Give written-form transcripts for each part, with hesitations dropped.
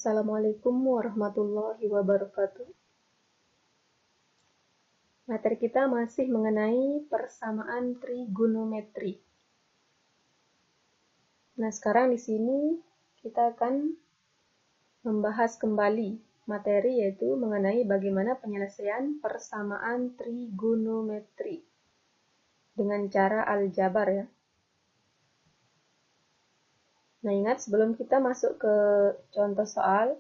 Assalamualaikum warahmatullahi wabarakatuh. Materi kita masih mengenai persamaan trigonometri. Nah, sekarang di sini kita akan membahas kembali materi, yaitu mengenai bagaimana penyelesaian persamaan trigonometri dengan cara aljabar ya. Nah, ingat sebelum kita masuk ke contoh soal,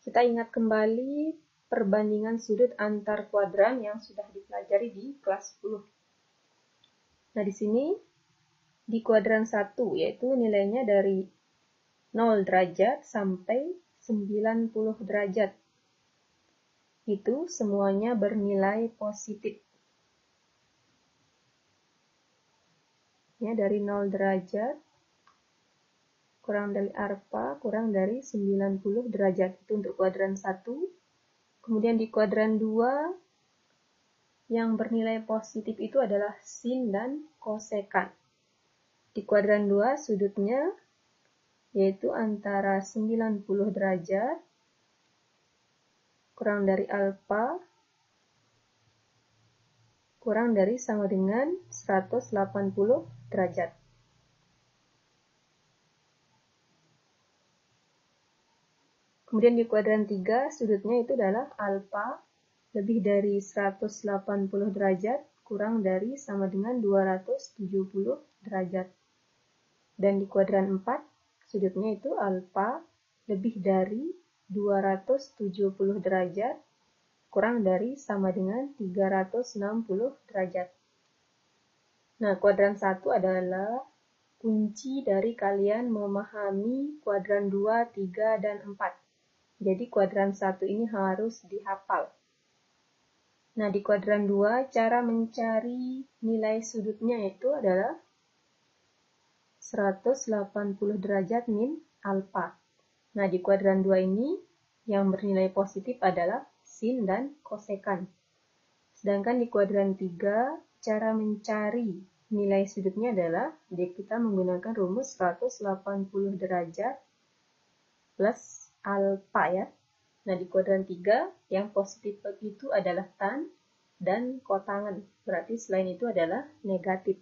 kita ingat kembali perbandingan sudut antar kuadran yang sudah dipelajari di kelas 10. Nah, di sini di kuadran 1 yaitu nilainya dari 0 derajat sampai 90 derajat. Itu semuanya bernilai positif. Ya, dari 0 derajat kurang dari alfa kurang dari 90 derajat. Itu untuk kuadran 1. Kemudian di kuadran 2 yang bernilai positif itu adalah sin dan kosekan. Di kuadran 2 sudutnya yaitu antara 90 derajat kurang dari alfa kurang dari sama dengan 180 derajat. Kemudian di kuadran 3 sudutnya itu adalah alfa lebih dari 180 derajat kurang dari sama dengan 270 derajat. Dan di kuadran 4 sudutnya itu alfa lebih dari 270 derajat kurang dari sama dengan 360 derajat. Nah, kuadran 1 adalah kunci dari kalian memahami kuadran 2, 3, dan 4. Jadi kuadran 1 ini harus dihafal. Nah, di kuadran 2, cara mencari nilai sudutnya itu adalah 180 derajat min alfa. Nah, di kuadran 2 ini yang bernilai positif adalah sin dan kosekan. Sedangkan di kuadran 3, cara mencari nilai sudutnya adalah kita menggunakan rumus 180 derajat plus alfa ya. Nah, di kuadran 3 yang positif itu adalah tan dan kotangen. Berarti selain itu adalah negatif.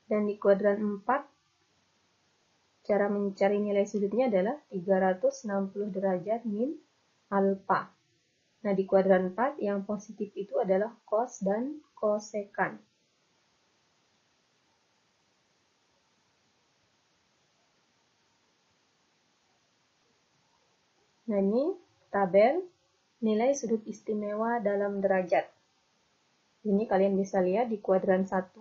Dan di kuadran 4 cara mencari nilai sudutnya adalah 360 derajat min alfa. Nah, di kuadran 4 yang positif itu adalah cos dan kosekan. Nah, ini tabel nilai sudut istimewa dalam derajat. Ini kalian bisa lihat di kuadran 1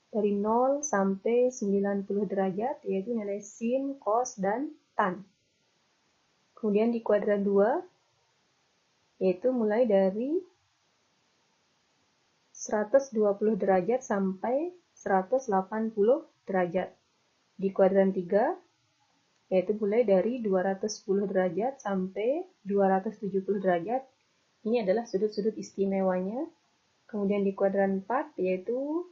dari 0 sampai 90 derajat, yaitu nilai sin, cos, dan tan. Kemudian di kuadran 2, yaitu mulai dari 120 derajat sampai 180 derajat. Di kuadran 3, yaitu mulai dari 210 derajat sampai 270 derajat. Ini adalah sudut-sudut istimewanya. Kemudian di kuadran 4, yaitu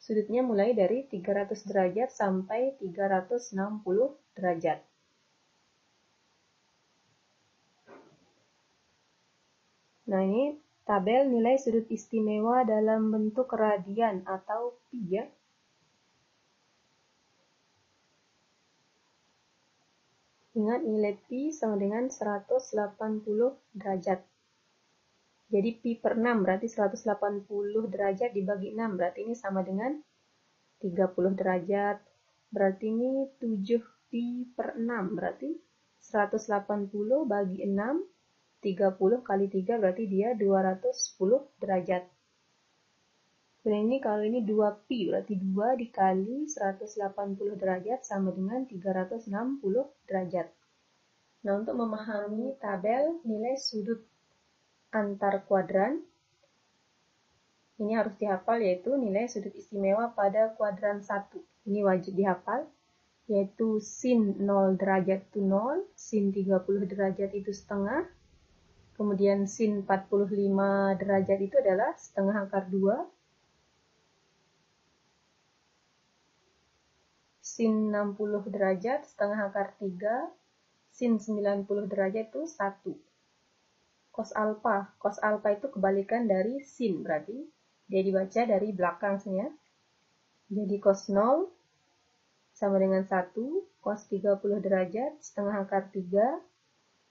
sudutnya mulai dari 300 derajat sampai 360 derajat. Nah, ini tabel nilai sudut istimewa dalam bentuk radian atau pi ya. Ingat nilai pi sama dengan 180 derajat. Jadi pi per 6 berarti 180 derajat dibagi 6. Berarti ini sama dengan 30 derajat. Berarti ini 7 pi per 6. Berarti 180 bagi 6. 30 kali 3 berarti dia 210 derajat. Dan ini kalau ini 2 pi berarti 2 dikali 180 derajat sama dengan 360 derajat. Nah, untuk memahami tabel nilai sudut antar kuadran, ini harus dihafal yaitu nilai sudut istimewa pada kuadran 1. Ini wajib dihafal, yaitu sin 0 derajat itu 0, sin 30 derajat itu setengah, kemudian sin 45 derajat itu adalah setengah akar 2, sin 60 derajat setengah akar 3, sin 90 derajat itu 1. Cos alpha itu kebalikan dari sin, berarti dia dibaca dari belakang sini ya. Jadi cos 0 sama dengan 1, cos 30 derajat setengah akar 3,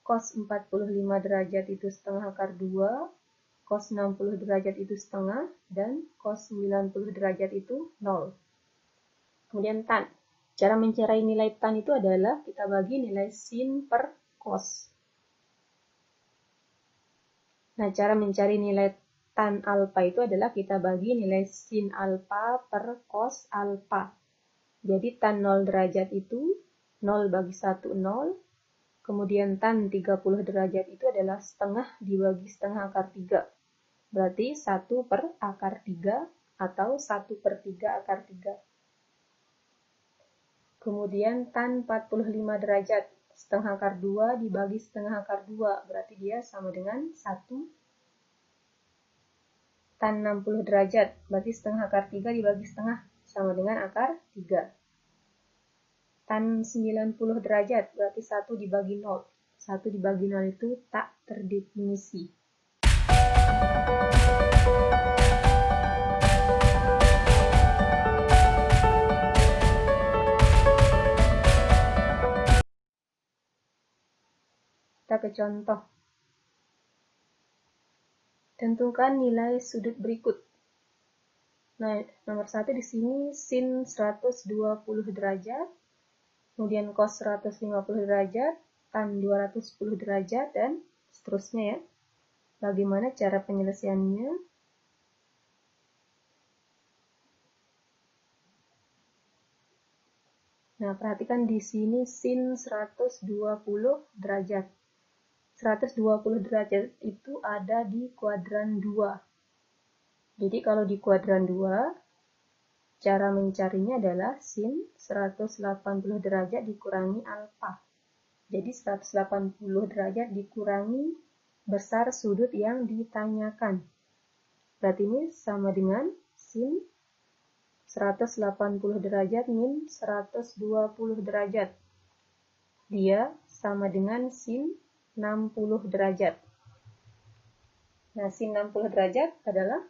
cos 45 derajat itu setengah akar 2, cos 60 derajat itu setengah, dan cos 90 derajat itu 0. Kemudian tan. Cara mencari nilai tan itu adalah kita bagi nilai sin per cos. Nah, cara mencari nilai tan alfa itu adalah kita bagi nilai sin alfa per cos alfa. Jadi tan 0 derajat itu 0 bagi 1, 0. Kemudian tan 30 derajat itu adalah setengah dibagi setengah akar 3. Berarti 1 per akar 3 atau 1 per 3 akar 3. Kemudian tan 45 derajat, setengah akar 2 dibagi setengah akar 2, berarti dia sama dengan 1. Tan 60 derajat, berarti setengah akar 3 dibagi setengah, sama dengan akar 3. Tan 90 derajat, berarti 1 dibagi 0. 1 dibagi 0 itu tak terdefinisi. Kita ke contoh. Tentukan nilai sudut berikut. Nah, nomor 1 di sini sin 120 derajat, kemudian cos 150 derajat, tan 210 derajat, dan seterusnya ya. Bagaimana cara penyelesaiannya? Nah, perhatikan di sini sin 120 derajat. 120 derajat itu ada di kuadran 2. Jadi kalau di kuadran 2, cara mencarinya adalah sin 180 derajat dikurangi alfa. Jadi 180 derajat dikurangi besar sudut yang ditanyakan. Berarti ini sama dengan sin 180 derajat min 120 derajat. Dia sama dengan sin 60 derajat. Nah, sin 60 derajat adalah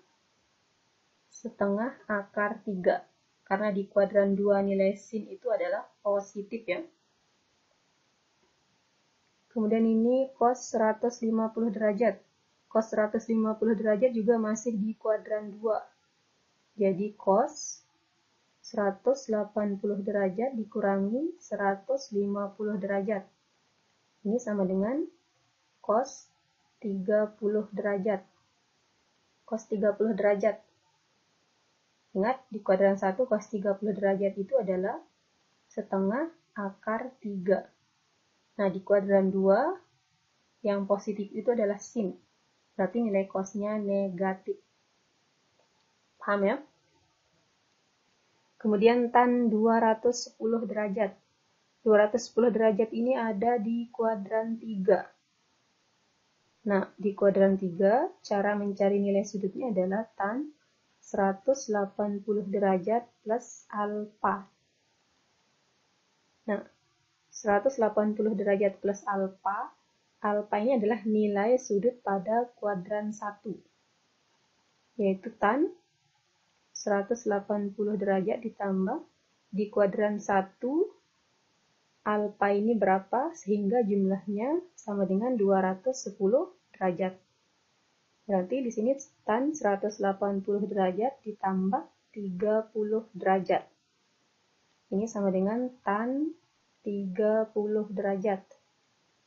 setengah akar 3. Karena di kuadran 2 nilai sin itu adalah positif ya. Kemudian ini cos 150 derajat. Cos 150 derajat juga masih di kuadran 2. Jadi cos 180 derajat dikurangi 150 derajat. Ini sama dengan cos 30 derajat. Cos 30 derajat. Ingat, di kuadran 1 cos 30 derajat itu adalah setengah akar 3. Nah, di kuadran 2, yang positif itu adalah sin. Berarti nilai cosnya negatif. Paham ya? Kemudian tan 210 derajat. 210 derajat ini ada di kuadran 3. Nah, di kuadran 3, cara mencari nilai sudutnya adalah tan 180 derajat plus alfa. Nah, 180 derajat plus alfa. Alfa ini adalah nilai sudut pada kuadran 1. Yaitu tan 180 derajat ditambah di kuadran 1. Alfa ini berapa sehingga jumlahnya sama dengan 210 derajat. Berarti di sini tan 180 derajat ditambah 30 derajat. Ini sama dengan tan 30 derajat.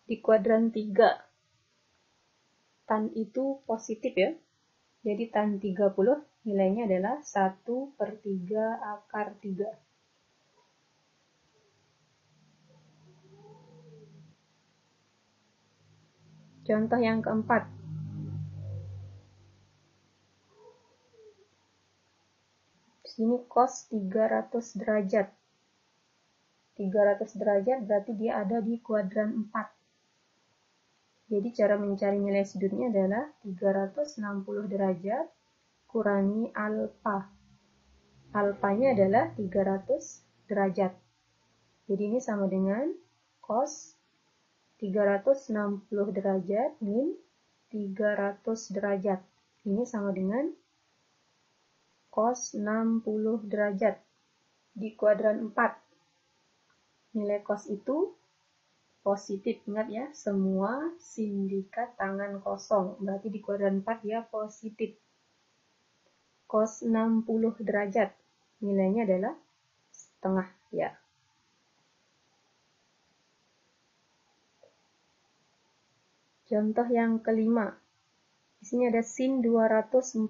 Di kuadran 3, tan itu positif ya. Jadi tan 30 nilainya adalah 1/3 akar 3. Contoh yang keempat. Di sini cos 300 derajat. 300 derajat berarti dia ada di kuadran 4. Jadi cara mencari nilai sudutnya adalah 360 derajat kurangi alfa. Alfanya adalah 300 derajat. Jadi ini sama dengan cos 360 derajat min 300 derajat. Ini sama dengan cos 60 derajat di kuadran 4. Nilai cos itu positif. Ingat ya, semua sindikat tangan kosong. Berarti di kuadran 4 dia positif. Cos 60 derajat. Nilainya adalah setengah ya. Contoh yang kelima. Di sini ada sin 240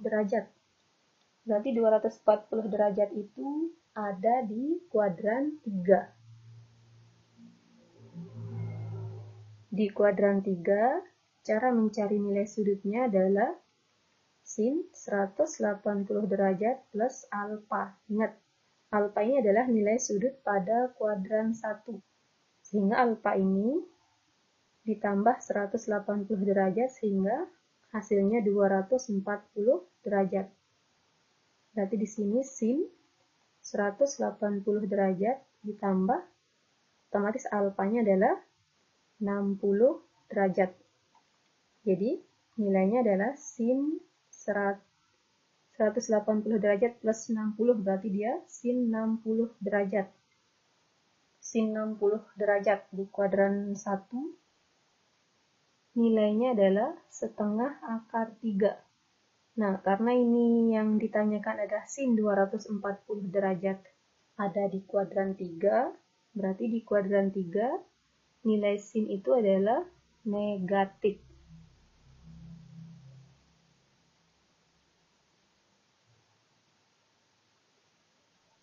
derajat. Berarti 240 derajat itu ada di kuadran 3. Di kuadran 3, cara mencari nilai sudutnya adalah sin 180 derajat plus alfa. Ingat, alfa ini adalah nilai sudut pada kuadran 1. Sehingga alfa ini ditambah 180 derajat sehingga hasilnya 240 derajat. Berarti di sini sin 180 derajat ditambah otomatis alfanya adalah 60 derajat. Jadi nilainya adalah sin 180 derajat plus 60, berarti dia sin 60 derajat. Sin 60 derajat di kuadran 1 nilainya adalah setengah akar 3. Nah, karena ini yang ditanyakan adalah sin 240 derajat ada di kuadran 3, berarti di kuadran 3 nilai sin itu adalah negatif.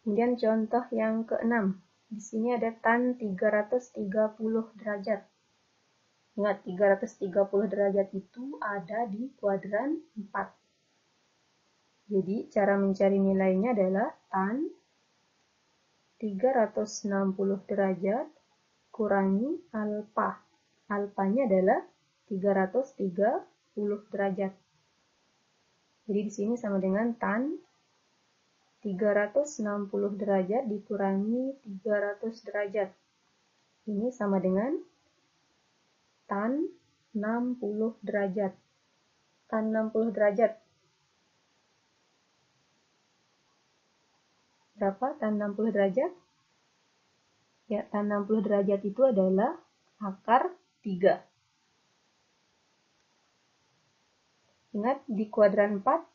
Kemudian contoh yang ke-6. Di sini ada tan 330 derajat. Ingat, 330 derajat itu ada di kuadran 4. Jadi, cara mencari nilainya adalah tan 360 derajat kurangi alfa. Alfanya adalah 330 derajat. Jadi, di sini sama dengan tan 360 derajat dikurangi 300 derajat. Ini sama dengan tan 60 derajat. Tan 60 derajat. Berapa tan 60 derajat? Ya, tan 60 derajat itu adalah akar 3. Ingat, di kuadran 4,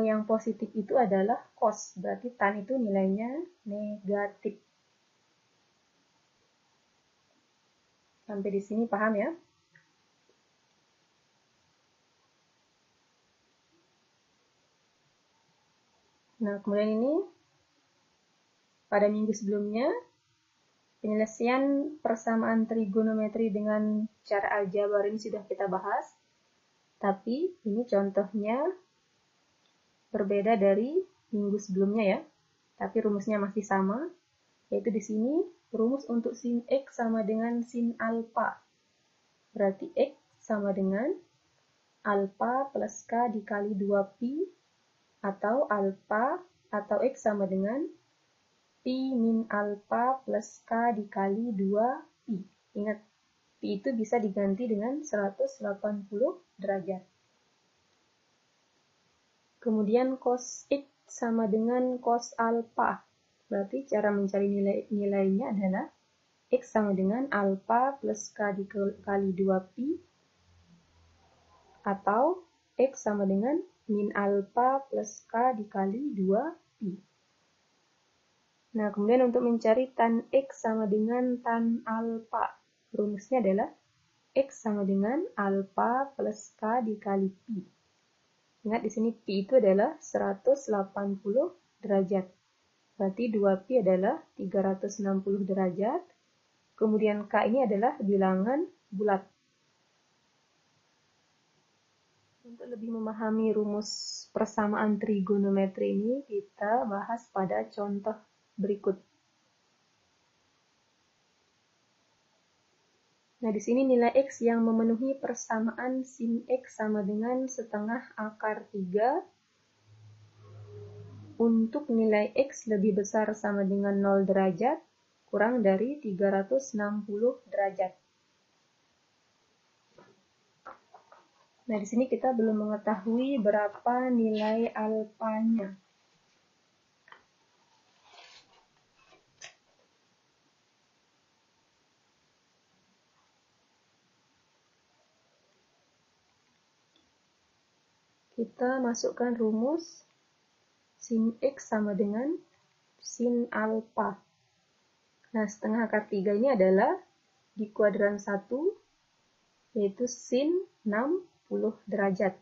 yang positif itu adalah cos. Berarti tan itu nilainya negatif. Sampai di sini paham ya? Nah, kemudian ini pada minggu sebelumnya penyelesaian persamaan trigonometri dengan cara aljabar ini sudah kita bahas. Tapi ini contohnya berbeda dari minggu sebelumnya ya. Tapi rumusnya masih sama, yaitu di sini rumus untuk sin X sama dengan sin alfa. Berarti X sama dengan alfa plus K dikali 2pi, atau alfa atau X sama dengan pi min alfa plus K dikali 2pi. Ingat, pi itu bisa diganti dengan 180 derajat. Kemudian cos X sama dengan cos alfa. Berarti cara mencari nilainya adalah X sama dengan alfa plus K dikali 2pi, atau X sama dengan min alfa plus K dikali 2pi. Nah, kemudian untuk mencari tan X sama dengan tan alfa, rumusnya adalah X sama dengan alfa plus K dikali pi. Ingat, di sini pi itu adalah 180 derajat. Berarti 2pi adalah 360 derajat. Kemudian K ini adalah bilangan bulat. Untuk lebih memahami rumus persamaan trigonometri ini, kita bahas pada contoh berikut. Nah, di sini nilai X yang memenuhi persamaan sin X sama dengan setengah akar 3 untuk nilai X lebih besar sama dengan 0 derajat, kurang dari 360 derajat. Nah, di sini kita belum mengetahui berapa nilai alfanya. Kita masukkan rumus sin X sama dengan sin alfa. Nah, setengah akar 3 ini adalah di kuadran 1, yaitu sin 60 derajat.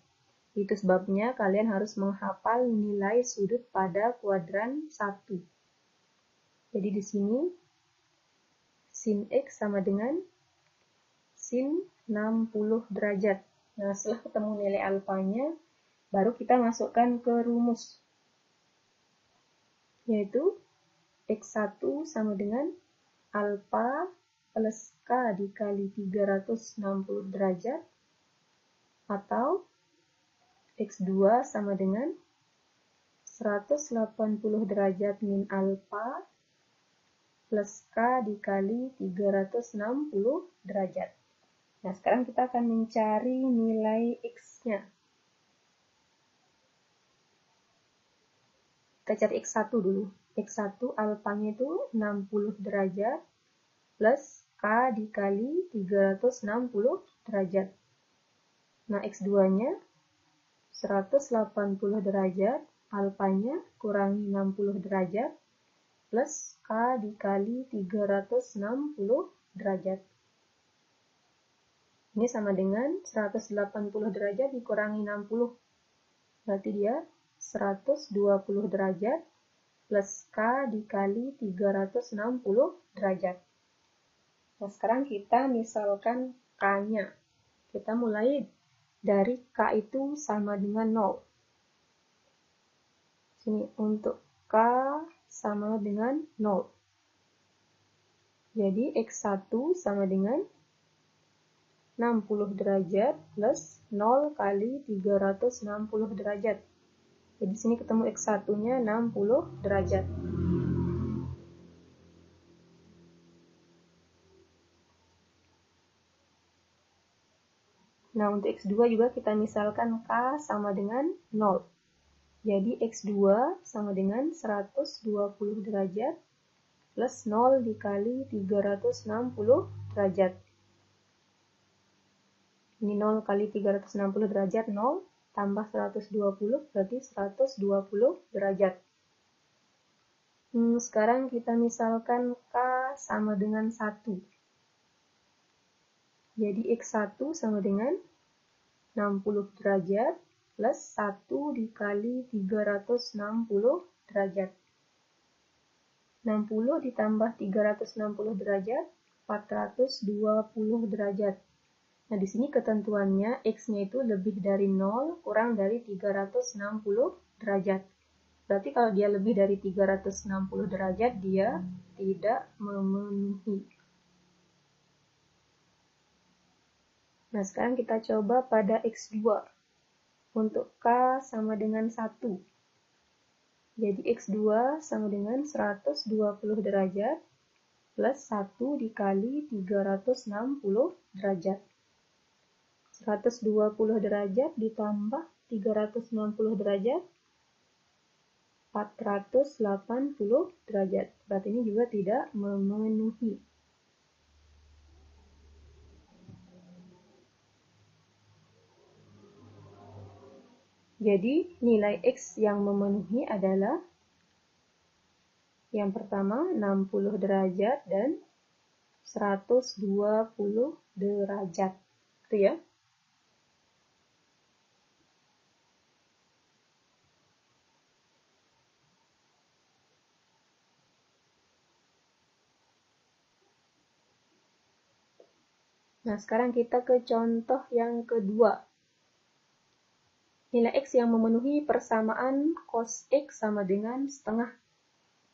Itu sebabnya kalian harus menghafal nilai sudut pada kuadran 1. Jadi di sini sin X sama dengan sin 60 derajat. Nah, setelah ketemu nilai alfanya, baru kita masukkan ke rumus, yaitu X1 sama dengan alfa plus K dikali 360 derajat, atau X2 sama dengan 180 derajat min alfa plus K dikali 360 derajat. Nah, sekarang kita akan mencari nilai X-nya. Kita cari X1 dulu. X1 alfanya itu 60 derajat plus K dikali 360 derajat. Nah, X2-nya 180 derajat, alfanya kurangi 60 derajat, plus K dikali 360 derajat. Ini sama dengan 180 derajat dikurangi 60. Berarti dia 120 derajat plus K dikali 360 derajat. Nah, sekarang kita misalkan K-nya. Kita mulai dari K itu sama dengan 0. Sini untuk K sama dengan 0. Jadi X1 sama dengan 60 derajat plus 0 kali 360 derajat. Jadi di sini ketemu X1-nya 60 derajat. Nah, untuk X2 juga kita misalkan K sama dengan 0. Jadi X2 sama dengan 120 derajat plus 0 dikali 360 derajat. Ini 0 kali 360 derajat, 0 tambah 120 berarti 120 derajat. Sekarang kita misalkan K sama dengan 1. Jadi X1 sama dengan 60 derajat plus 1 dikali 360 derajat. 60 ditambah 360 derajat, 420 derajat. Nah, di sini ketentuannya X-nya itu lebih dari 0 kurang dari 360 derajat. Berarti kalau dia lebih dari 360 derajat, dia tidak memenuhi. Nah, sekarang kita coba pada X2. Untuk K sama dengan 1. Jadi X2 sama dengan 120 derajat plus 1 dikali 360 derajat. 120 derajat ditambah 360 derajat, 480 derajat. Berarti ini juga tidak memenuhi. Jadi nilai X yang memenuhi adalah yang pertama 60 derajat dan 120 derajat. Itu ya. Nah, sekarang kita ke contoh yang kedua. Nilai X yang memenuhi persamaan cos X sama dengan setengah.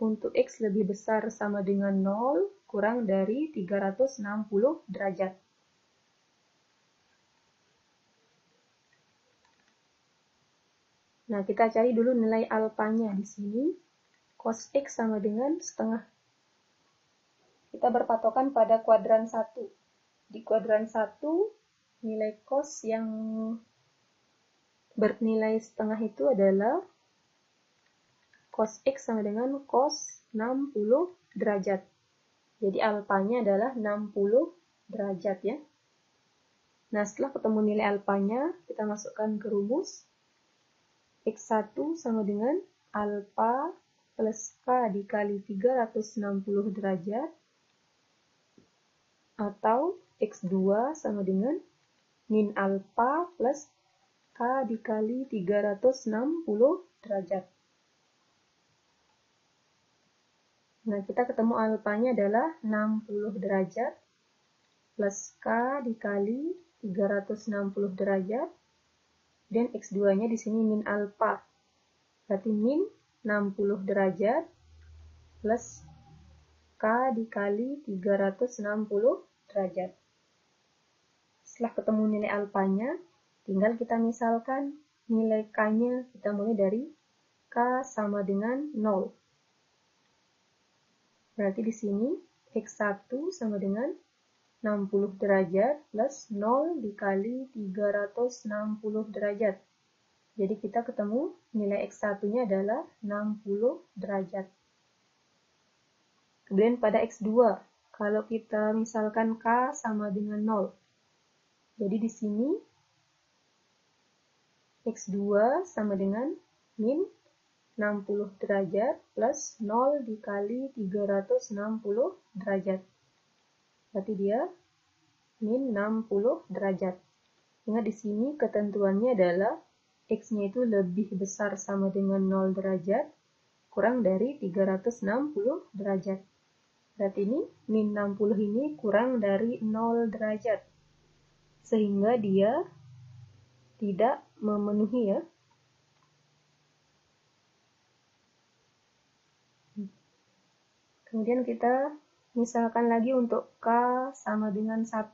Untuk X lebih besar sama dengan 0, kurang dari 360 derajat. Nah, kita cari dulu nilai alfanya. Di sini cos X sama dengan setengah. Kita berpatokan pada kuadran 1. Di kuadran 1, nilai cos yang bernilai setengah itu adalah cos X sama dengan cos 60 derajat. Jadi alfanya adalah 60 derajat ya. Nah, setelah ketemu nilai alfanya, kita masukkan ke rumus. X1 sama dengan alfa plus K dikali 360 derajat. Atau X2 sama dengan min alfa plus K dikali 360 derajat. Nah, kita ketemu alfanya adalah 60 derajat plus K dikali 360 derajat, dan X2-nya di sini min alfa. Berarti min 60 derajat plus K dikali 360 derajat. Setelah ketemu nilai alfanya, tinggal kita misalkan nilai K-nya, kita mulai dari K sama dengan 0. Berarti di sini X1 sama dengan 60 derajat plus 0 dikali 360 derajat. Jadi kita ketemu nilai X1-nya adalah 60 derajat. Kemudian pada X2, kalau kita misalkan K sama dengan 0. Jadi di sini X2 sama dengan min 60 derajat plus 0 dikali 360 derajat. Berarti dia min 60 derajat. Ingat di sini ketentuannya adalah X-nya itu lebih besar sama dengan 0 derajat kurang dari 360 derajat. Berarti ini min 60 ini kurang dari 0 derajat. Sehingga dia tidak memenuhi ya. Kemudian kita misalkan lagi untuk K sama dengan 1.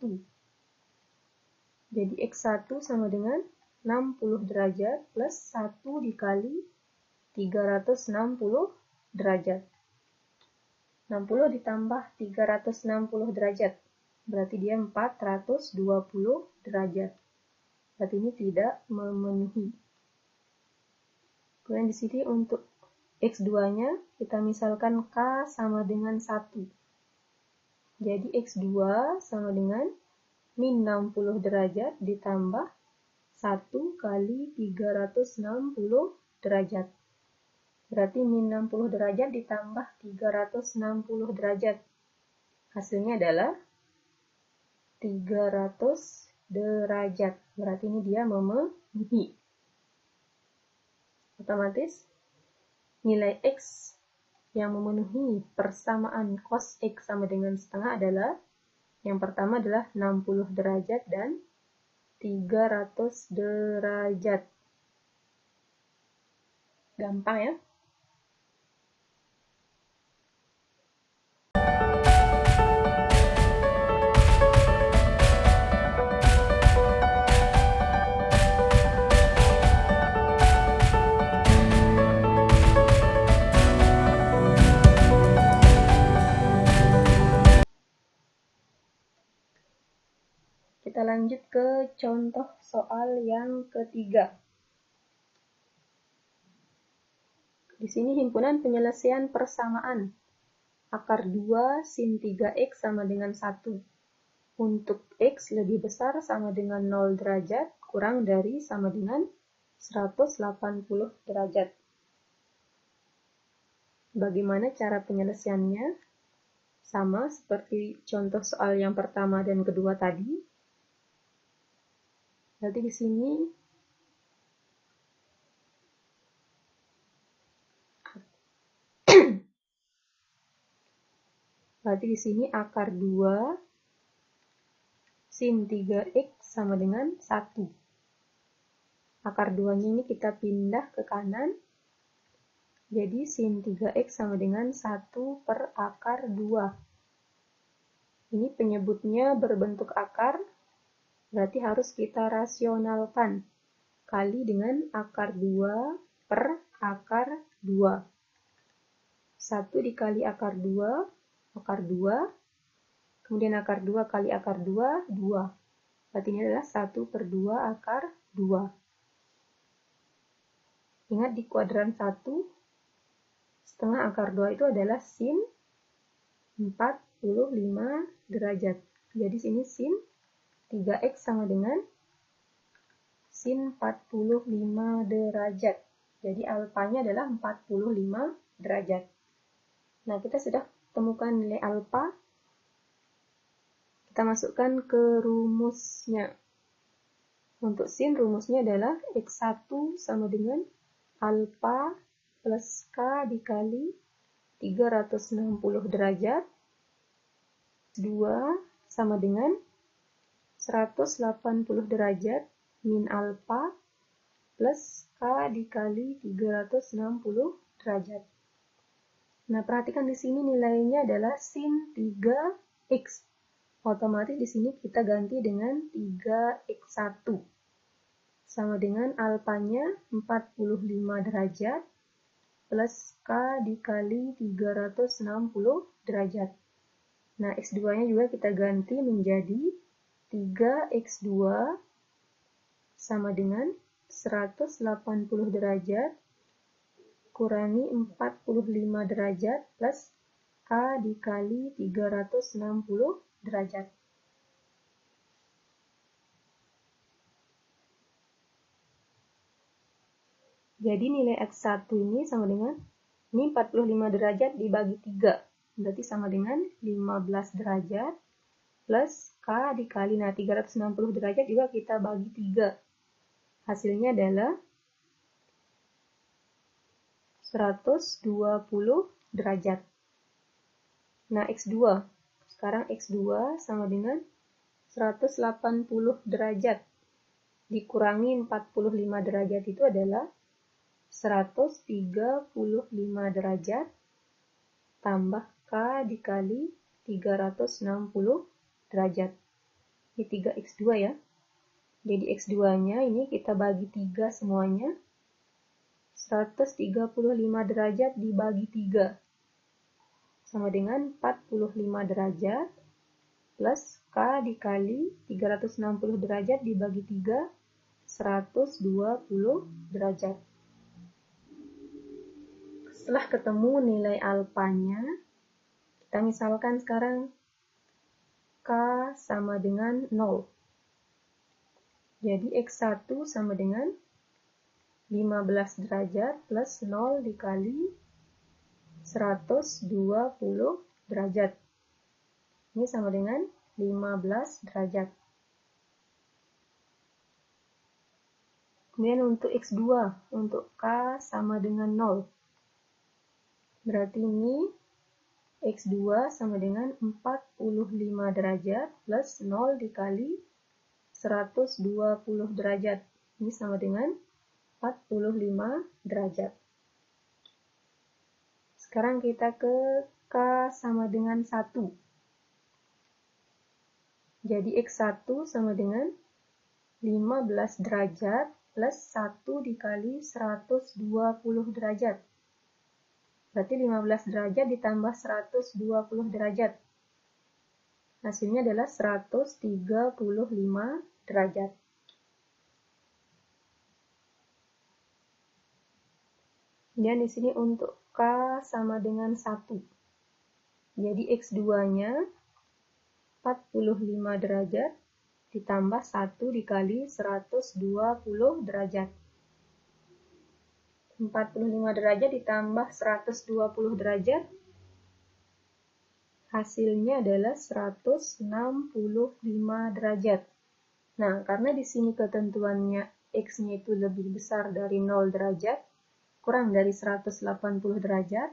Jadi X1 sama dengan 60 derajat plus 1 dikali 360 derajat. 60 ditambah 360 derajat. Berarti dia 420 derajat. Berarti ini tidak memenuhi. Kemudian di sini untuk X2-nya, kita misalkan K sama dengan 1. Jadi X2 sama dengan min 60 derajat ditambah 1 kali 360 derajat. Berarti min 60 derajat ditambah 360 derajat. Hasilnya adalah 300 derajat. Berarti ini dia memenuhi. Otomatis nilai X yang memenuhi persamaan cos X sama dengan setengah adalah, yang pertama adalah 60 derajat dan 300 derajat. Gampang ya? Kita lanjut ke contoh soal yang ketiga. Di sini himpunan penyelesaian persamaan. Akar 2 sin 3x sama dengan 1. Untuk x lebih besar sama dengan 0 derajat, kurang dari sama dengan 180 derajat. Bagaimana cara penyelesaiannya? Sama seperti contoh soal yang pertama dan kedua tadi. Berarti di sini akar 2 sin 3x sama dengan 1. Akar 2-nya ini kita pindah ke kanan. Jadi sin 3x sama dengan 1 per akar 2. Ini penyebutnya berbentuk akar, berarti harus kita rasionalkan. Kali dengan akar 2 per akar 2. 1 dikali akar 2, akar 2. Kemudian akar 2 kali akar 2, 2. Berarti ini adalah 1 per 2 akar 2. Ingat di kuadran 1, setengah akar 2 itu adalah sin 45 derajat. Jadi sini sin 3x sama dengan sin 45 derajat. Jadi alfanya adalah 45 derajat. Nah, kita sudah temukan nilai alfa. Kita masukkan ke rumusnya. Untuk sin, rumusnya adalah x1 sama dengan alfa plus k dikali 360 derajat. 2 sama dengan 180 derajat min alfa plus k dikali 360 derajat. Nah, perhatikan di sini nilainya adalah sin 3x. Otomatis di sini kita ganti dengan 3x1 sama dengan alfanya 45 derajat plus k dikali 360 derajat. Nah, x2-nya juga kita ganti menjadi 3x2 sama dengan 180 derajat kurangi 45 derajat plus k dikali 360 derajat. Jadi nilai x1 ini sama dengan, ini 45 derajat dibagi 3. Berarti sama dengan 15 derajat plus k dikali, nah 360 derajat juga kita bagi 3. Hasilnya adalah 120 derajat. Nah, x2. Sekarang x2 sama dengan 180 derajat dikurangi 45 derajat itu adalah 135 derajat tambah k dikali 360 derajat. Ini 3x2 ya. Jadi x2-nya ini kita bagi 3 semuanya. 135 derajat dibagi 3 sama dengan 45 derajat plus k dikali 360 derajat dibagi 3, 120 derajat. Setelah ketemu nilai alfanya, kita misalkan sekarang k sama dengan 0. Jadi x1 sama dengan 15 derajat plus 0 dikali 120 derajat. Ini sama dengan 15 derajat. Kemudian untuk x2, untuk k sama dengan 0. Berarti ini x2 sama dengan 45 derajat plus 0 dikali 120 derajat. Ini sama dengan 45 derajat. Sekarang kita ke k sama dengan 1. Jadi x1 sama dengan 15 derajat plus 1 dikali 120 derajat. Berarti 15 derajat ditambah 120 derajat. Hasilnya adalah 135 derajat. Dan di sini untuk k sama dengan 1. Jadi x2-nya 45 derajat ditambah 1 dikali 120 derajat. 45 derajat ditambah 120 derajat. Hasilnya adalah 165 derajat. Nah, karena di sini ketentuannya x-nya itu lebih besar dari 0 derajat, kurang dari 180 derajat,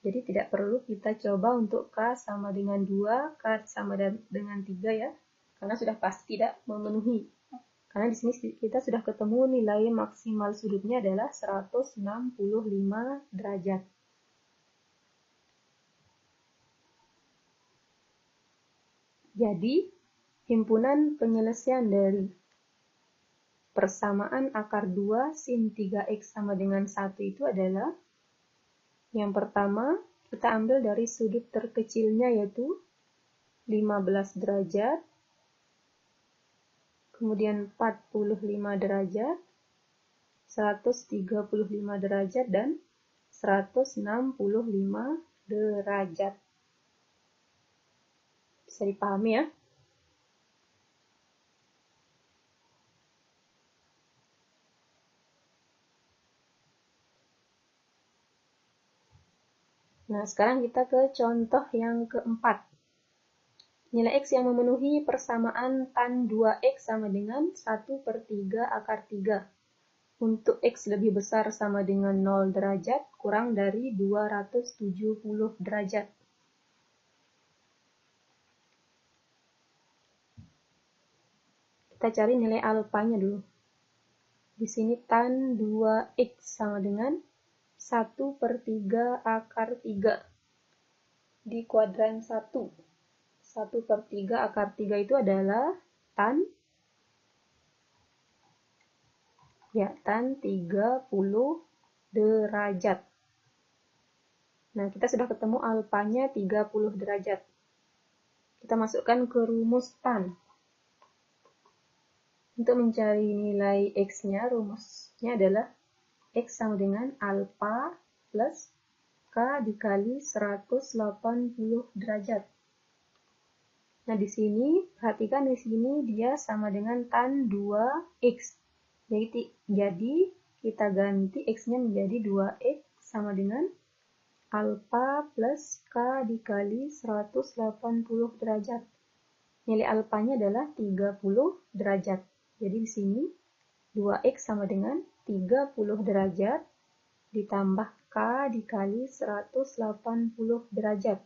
jadi tidak perlu kita coba untuk k sama dengan 2, k sama dengan 3 ya, karena sudah pasti tidak memenuhi. Karena di sini kita sudah ketemu nilai maksimal sudutnya adalah 165 derajat. Jadi, himpunan penyelesaian dari persamaan akar 2 sin 3x sama dengan 1 itu adalah, yang pertama kita ambil dari sudut terkecilnya yaitu 15 derajat, kemudian 45 derajat, 135 derajat, dan 165 derajat. Bisa dipahami ya? Nah, sekarang kita ke contoh yang keempat. Nilai X yang memenuhi persamaan tan 2X sama dengan 1/3 akar 3. Untuk X lebih besar sama dengan 0 derajat, kurang dari 270 derajat. Kita cari nilai alfanya dulu. Di sini tan 2X sama dengan 1/3 akar 3 di kuadran 1. 1/3 akar 3 itu adalah tan 30 derajat. Nah, kita sudah ketemu alfanya 30 derajat. Kita masukkan ke rumus tan. Untuk mencari nilai X-nya, rumusnya adalah X sama dengan alfa plus K dikali 180 derajat. Nah, di sini, perhatikan di sini dia sama dengan tan 2X. Jadi, kita ganti X-nya menjadi 2X sama dengan alfa plus K dikali 180 derajat. Nilai alfanya adalah 30 derajat. Jadi di sini 2X sama dengan 30 derajat ditambah K dikali 180 derajat.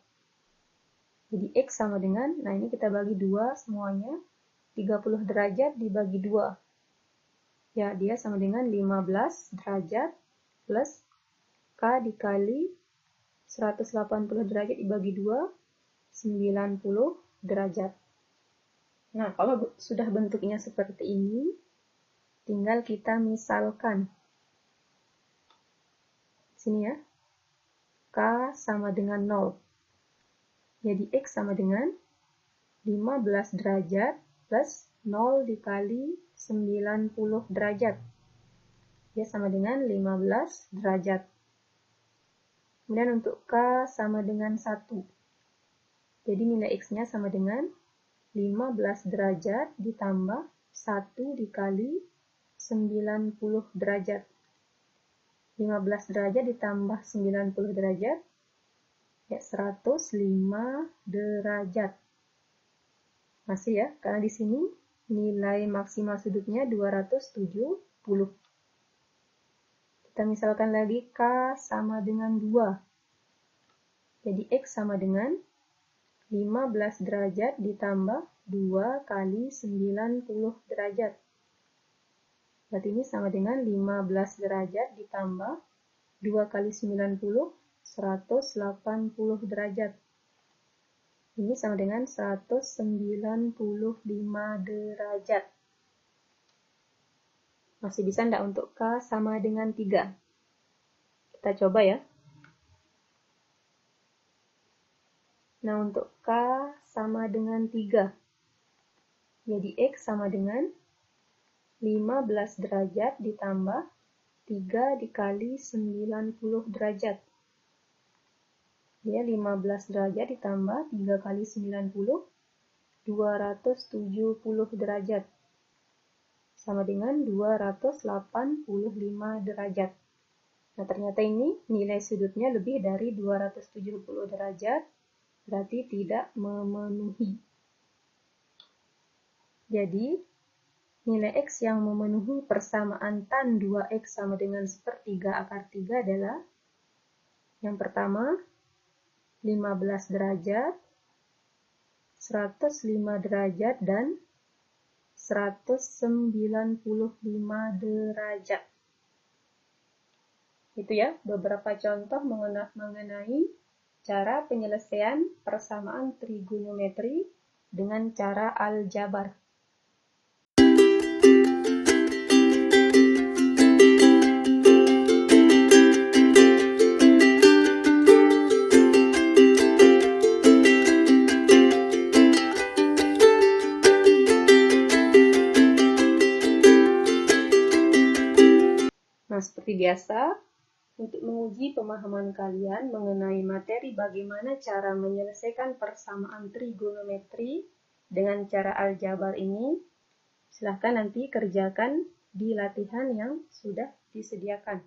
Jadi X sama dengan, nah ini kita bagi 2 semuanya, 30 derajat dibagi 2. Ya, dia sama dengan 15 derajat plus K dikali 180 derajat dibagi 2, 90 derajat. Nah, kalau sudah bentuknya seperti ini, tinggal kita misalkan. Sini ya, K sama dengan 0. Jadi X sama dengan 15 derajat plus 0 dikali 90 derajat. Dia sama dengan 15 derajat. Kemudian untuk K sama dengan 1. Jadi nilai X-nya sama dengan 15 derajat ditambah 1 dikali 90 derajat. 15 derajat ditambah 90 derajat, ya 105 derajat. Masih ya, karena di sini nilai maksimal sudutnya 270. Kita misalkan lagi K sama dengan 2. Jadi X sama dengan 15 derajat ditambah 2 kali 90 derajat. Berarti ini sama dengan 15 derajat ditambah 2 kali 90, 180 derajat. Ini sama dengan 195 derajat. Masih bisa enggak untuk K sama dengan 3? Kita coba ya. Nah, untuk K sama dengan 3. Jadi X sama dengan 15 derajat ditambah 3 dikali 90 derajat. Ya, 15 derajat ditambah 3 kali 90, 270 derajat. Sama dengan 285 derajat. Nah, ternyata ini nilai sudutnya lebih dari 270 derajat. Berarti tidak memenuhi. Jadi, nilai X yang memenuhi persamaan tan 2X sama dengan 1/3 akar 3 adalah yang pertama, 15 derajat, 105 derajat, dan 195 derajat. Itu ya, beberapa contoh mengenai cara penyelesaian persamaan trigonometri dengan cara aljabar. Nah, seperti biasa, untuk menguji pemahaman kalian mengenai materi bagaimana cara menyelesaikan persamaan trigonometri dengan cara aljabar ini, silahkan nanti kerjakan di latihan yang sudah disediakan.